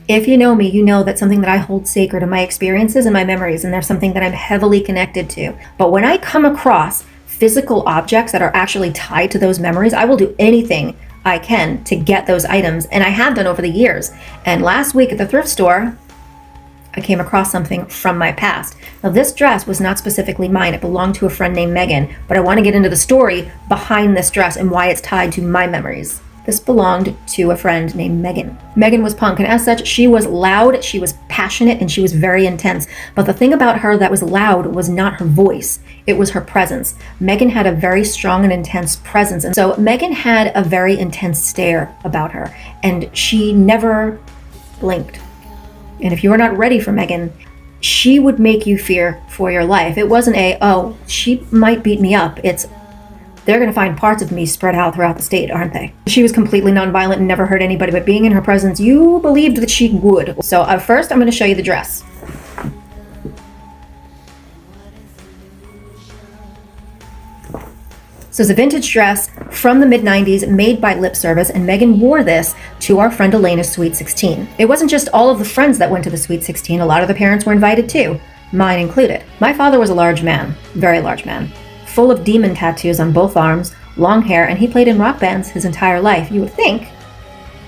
If you know me, you know that something that I hold sacred are my experiences and my memories, and they're something that I'm heavily connected to. But when I come across physical objects that are actually tied to those memories, I will do anything I can to get those items, and I have done over the years. And last week at the thrift store, I came across something from my past. Now, this dress was not specifically mine. It belonged to a friend named Megan, but I want to get into the story behind this dress and why it's tied to my memories. This belonged to a friend named Megan. Megan was punk, and as such, she was loud, she was passionate, and she was very intense. But the thing about her that was loud was not her voice, it was her presence. Megan had a very strong and intense presence, and so Megan had a very intense stare about her, and she never blinked. And if you were not ready for Megan, she would make you fear for your life. It wasn't oh, she might beat me up. It's, they're going to find parts of me spread out throughout the state, aren't they? She was completely nonviolent and never hurt anybody, but being in her presence, you believed that she would. So first, I'm going to show you the dress. So it's a vintage dress from the mid-90s made by Lip Service, and Megan wore this to our friend Elena's Sweet 16. It wasn't just all of the friends that went to the Sweet 16, a lot of the parents were invited too, mine included. My father was a large man, very large man, full of demon tattoos on both arms, long hair, and he played in rock bands his entire life. You would think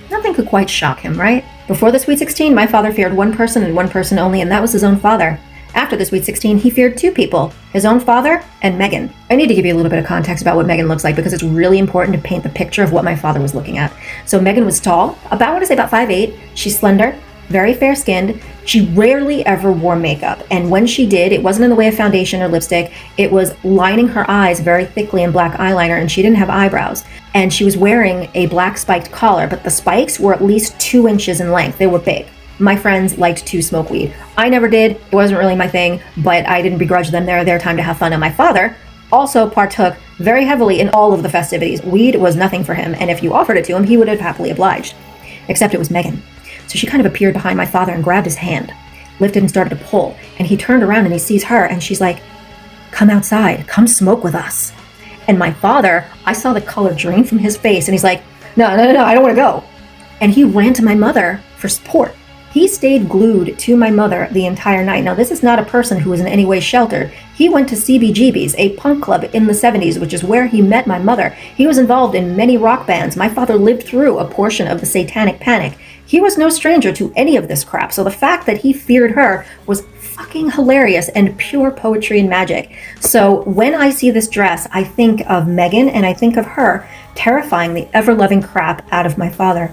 nothing could quite shock him, right? Before the Sweet 16, my father feared one person and one person only, and that was his own father. After the Sweet 16, he feared two people, his own father and Megan. I need to give you a little bit of context about what Megan looks like because it's really important to paint the picture of what my father was looking at. So Megan was tall, about, I want to say about 5'8". She's slender, very fair-skinned. She rarely ever wore makeup, and when she did, it wasn't in the way of foundation or lipstick. It was lining her eyes very thickly in black eyeliner, and she didn't have eyebrows. And she was wearing a black spiked collar, but the spikes were at least 2 inches in length. They were big. My friends liked to smoke weed. I never did. It wasn't really my thing, but I didn't begrudge them their time to have fun. And my father also partook very heavily in all of the festivities. Weed was nothing for him, and if you offered it to him, he would have happily obliged. Except it was Megan. So she kind of appeared behind my father and grabbed his hand, lifted and started to pull, and he turned around and he sees her, and she's like, "Come outside, come smoke with us." And my father, I saw the color drain from his face, and he's like, no, I don't want to go. And he ran to my mother for support. He stayed glued to my mother the entire night. Now, this is not a person who was in any way sheltered. He went to CBGB's, a punk club in the 70s, which is where he met my mother. He was involved in many rock bands. My father lived through a portion of the Satanic Panic. He was no stranger to any of this crap. So the fact that he feared her was fucking hilarious and pure poetry and magic. So when I see this dress, I think of Megan, and I think of her terrifying the ever-loving crap out of my father.